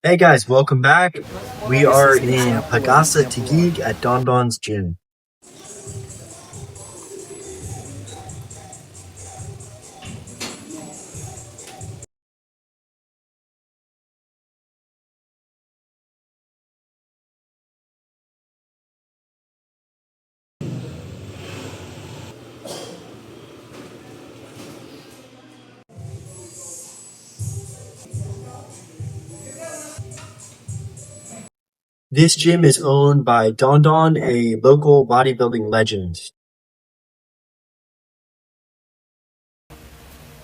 Hey guys, welcome back. We are in Pagasa, Taguig at DonDon's gym. This gym is owned by DonDon, a local bodybuilding legend.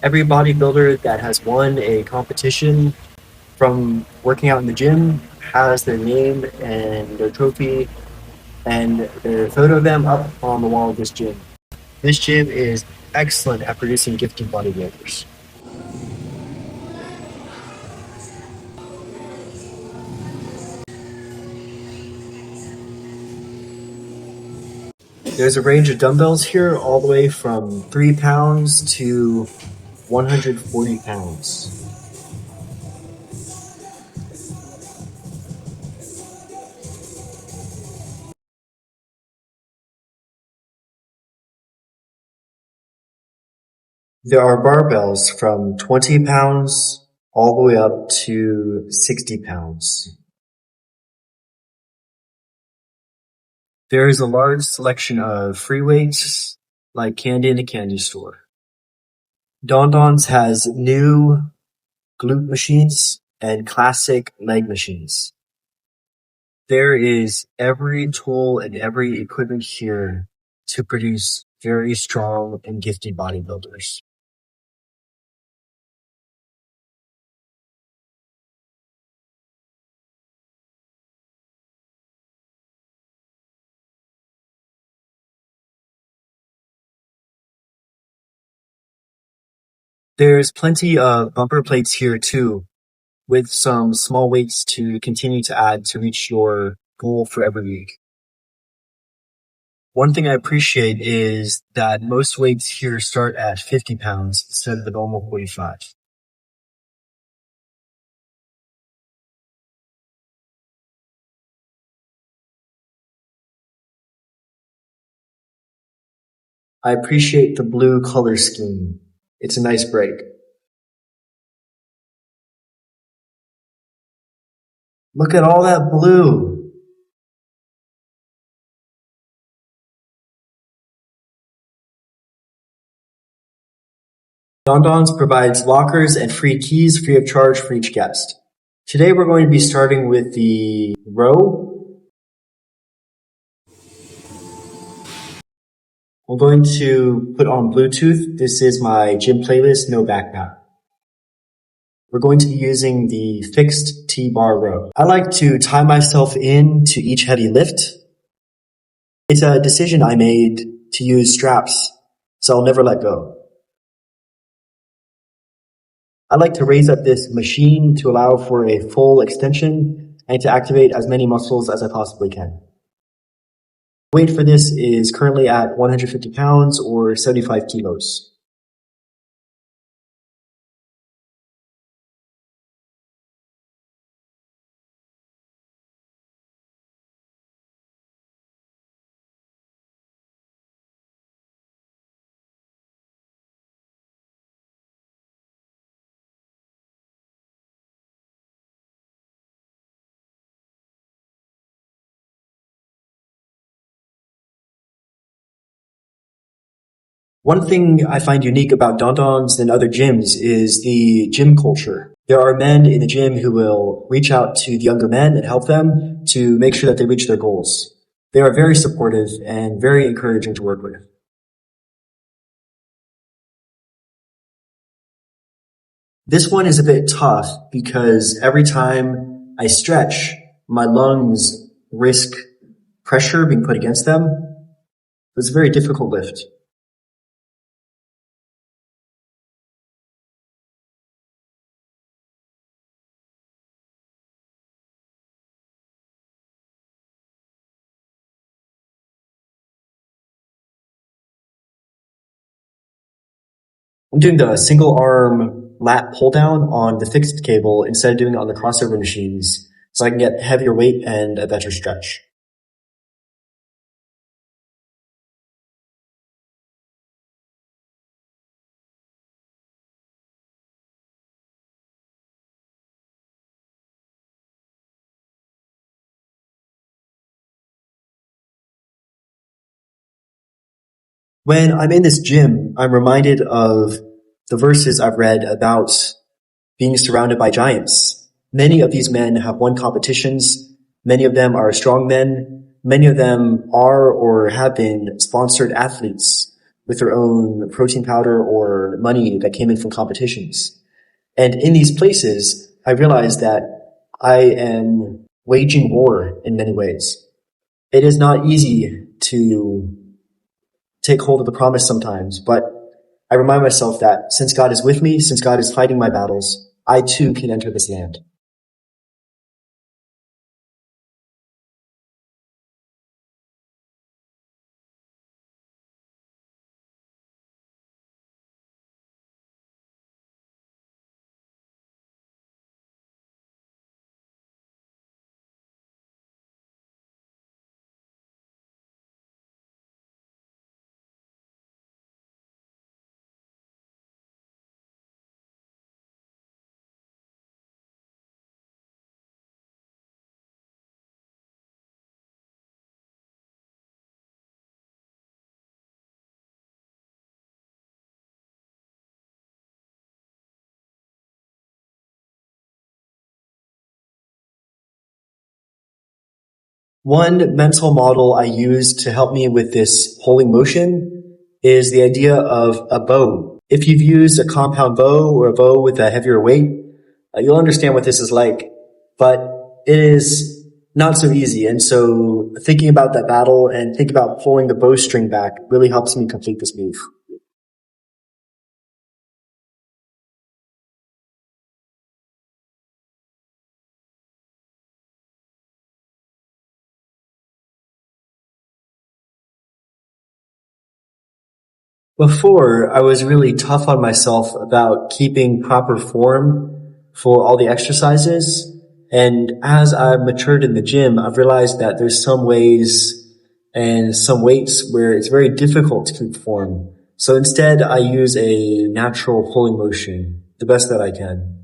Every bodybuilder that has won a competition from working out in the gym has their name and their trophy and their photo of them up on the wall of this gym. This gym is excellent at producing gifted bodybuilders. There's a range of dumbbells here all the way from 3 pounds to 140 pounds. There are barbells from 20 pounds all the way up to 60 pounds. There is a large selection of free weights like candy in a candy store. DonDon's has new glute machines and classic leg machines. There is every tool and every equipment here to produce very strong and gifted bodybuilders. There's plenty of bumper plates here too, with some small weights to continue to add to reach your goal for every week. One thing I appreciate is that most weights here start at 50 pounds instead of the normal 45. I appreciate the blue color scheme. It's a nice break. Look at all that blue. DonDon's provides lockers and free keys free of charge for each guest. Today we're going to be starting with the row. I'm going to put on Bluetooth. This is my gym playlist, no backpack. We're going to be using the fixed T-bar row. I like to tie myself in to each heavy lift. It's a decision I made to use straps, so I'll never let go. I like to raise up this machine to allow for a full extension and to activate as many muscles as I possibly can. Weight for this is currently at 150 pounds or 75 kilos. One thing I find unique about DonDon's than other gyms is the gym culture. There are men in the gym who will reach out to the younger men and help them to make sure that they reach their goals. They are very supportive and very encouraging to work with. This one is a bit tough because every time I stretch, my lungs risk pressure being put against them. It's a very difficult lift. I'm doing the single arm lat pull down on the fixed cable instead of doing it on the crossover machines so I can get heavier weight and a better stretch. When I'm in this gym, I'm reminded of the verses I've read about being surrounded by giants. Many of these men have won competitions. Many of them are strong men. Many of them are or have been sponsored athletes with their own protein powder or money that came in from competitions. And in these places, I realize that I am waging war in many ways. It is not easy to take hold of the promise sometimes, but I remind myself that since God is with me, since God is fighting my battles, I too can enter this land. One mental model I use to help me with this pulling motion is the idea of a bow. If you've used a compound bow or a bow with a heavier weight, you'll understand what this is like, but it is not so easy. And so thinking about that battle and thinking about pulling the bowstring back really helps me complete this move. Before, I was really tough on myself about keeping proper form for all the exercises. And as I've matured in the gym, I've realized that there's some ways and some weights where it's very difficult to keep form. So instead, I use a natural pulling motion the best that I can.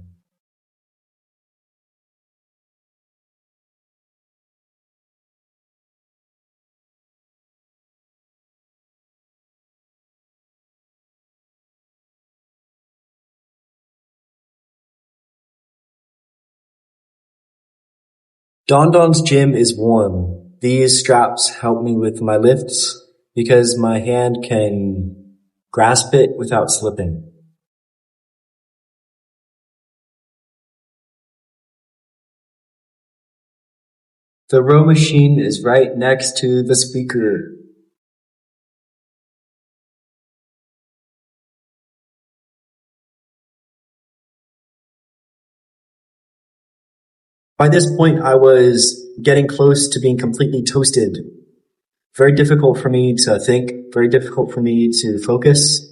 DonDon's gym is warm. These straps help me with my lifts because my hand can grasp it without slipping. The row machine is right next to the speaker. By this point, I was getting close to being completely toasted. Very difficult for me to think, very difficult for me to focus.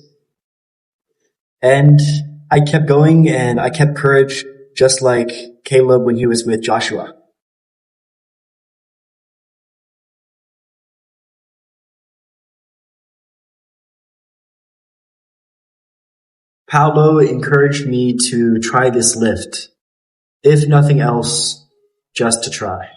And I kept going and I kept courage just like Caleb when he was with Joshua. Paolo encouraged me to try this lift. If nothing else, just to try.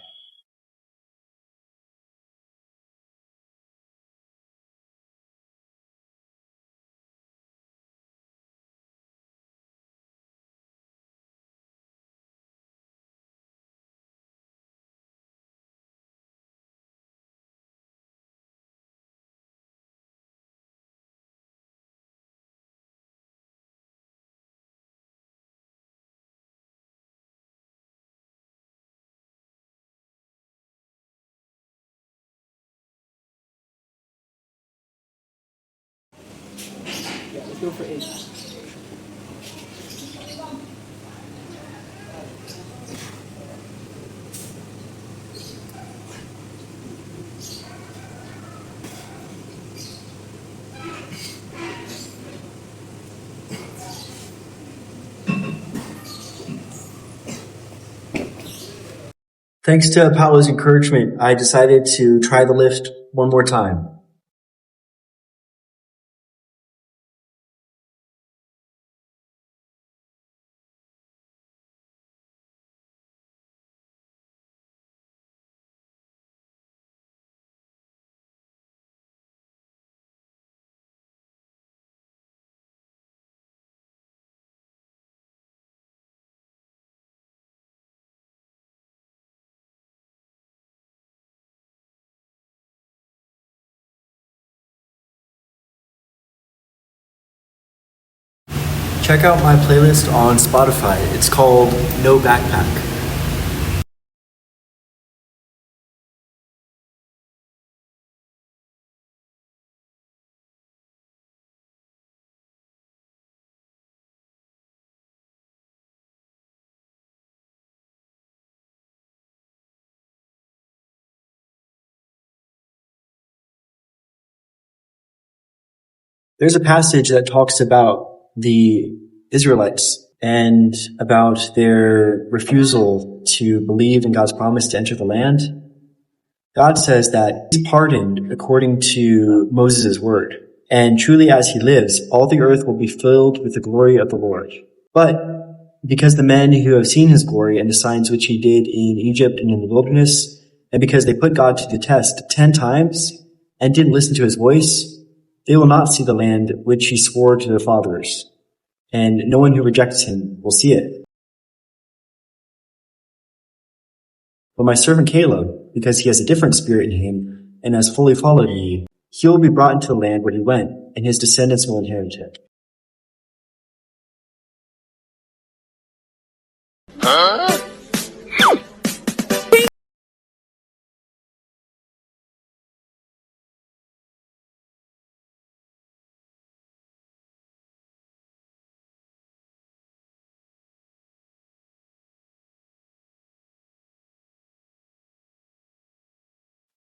Go for 8. Thanks to Paolo's encouragement, I decided to try the lift one more time. Check out my playlist on Spotify. It's called No Backpack. There's a passage that talks about the Israelites and about their refusal to believe in God's promise to enter the land. God says that he's pardoned according to Moses' word. And truly as he lives, all the earth will be filled with the glory of the Lord. But because the men who have seen his glory and the signs which he did in Egypt and in the wilderness, and because they put God to the test 10 times and didn't listen to his voice, they will not see the land which he swore to their fathers, and no one who rejects him will see it. But my servant Caleb, because he has a different spirit in him and has fully followed me, he will be brought into the land where he went, and his descendants will inherit it.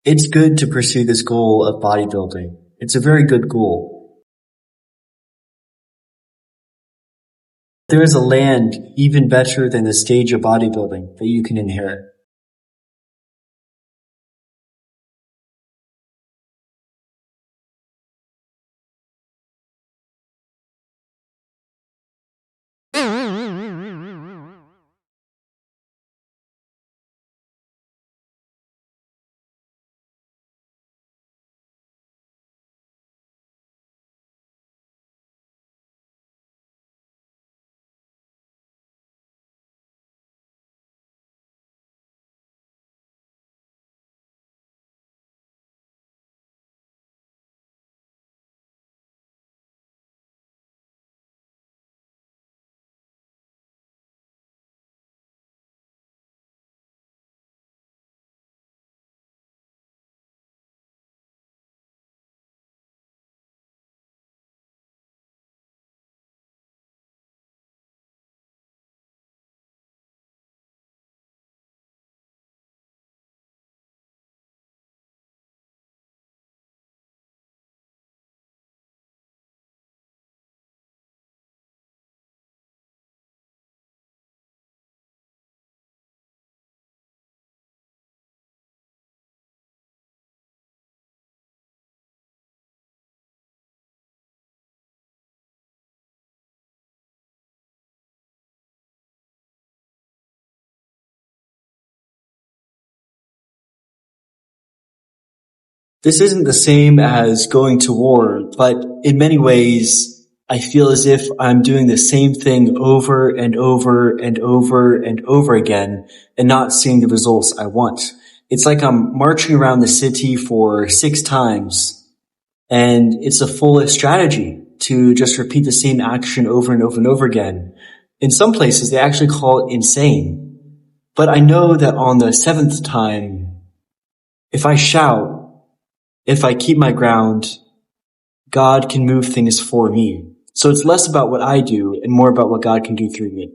It's good to pursue this goal of bodybuilding. It's a very good goal. There is a land even better than the stage of bodybuilding that you can inherit. This isn't the same as going to war, but in many ways, I feel as if I'm doing the same thing over and over and over and over again and not seeing the results I want. It's like I'm marching around the city for 6 times, and it's a foolish strategy to just repeat the same action over and over and over again. In some places, they actually call it insane. But I know that on the 7th time, if I shout, if I keep my ground, God can move things for me. So it's less about what I do and more about what God can do through me.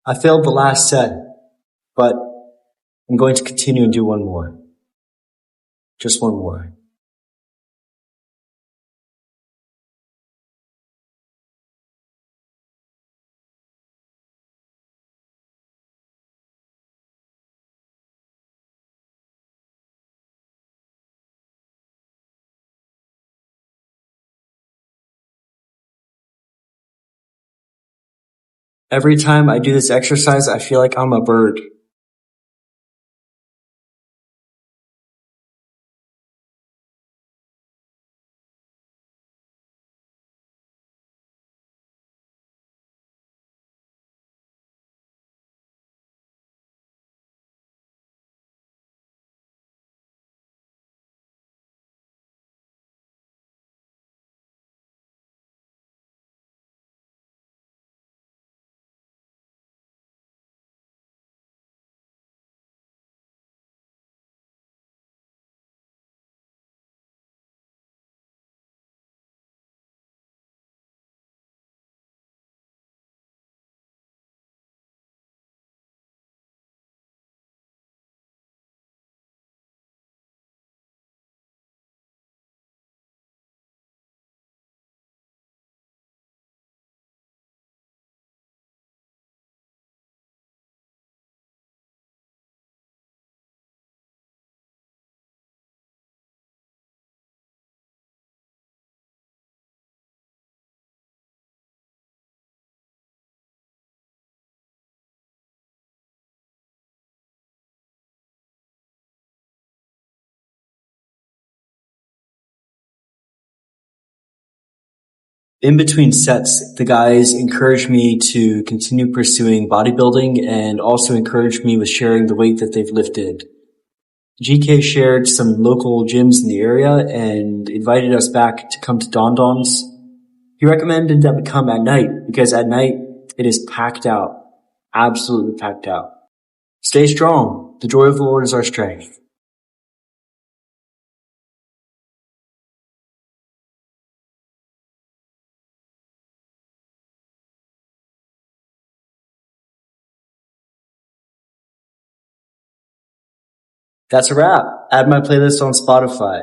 I failed the last set, but I'm going to continue and do one more. Just one more. Every time I do this exercise, I feel like I'm a bird. In between sets, the guys encouraged me to continue pursuing bodybuilding and also encouraged me with sharing the weight that they've lifted. GK shared some local gyms in the area and invited us back to come to DonDon's. He recommended that we come at night because at night it is packed out. Absolutely packed out. Stay strong. The joy of the Lord is our strength. That's a wrap. Add my playlist on Spotify.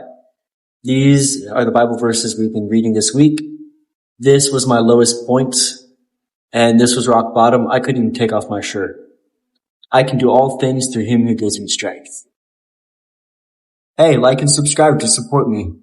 These are the Bible verses we've been reading this week. This was my lowest point, and this was rock bottom. I couldn't even take off my shirt. I can do all things through him who gives me strength. Hey, like and subscribe to support me.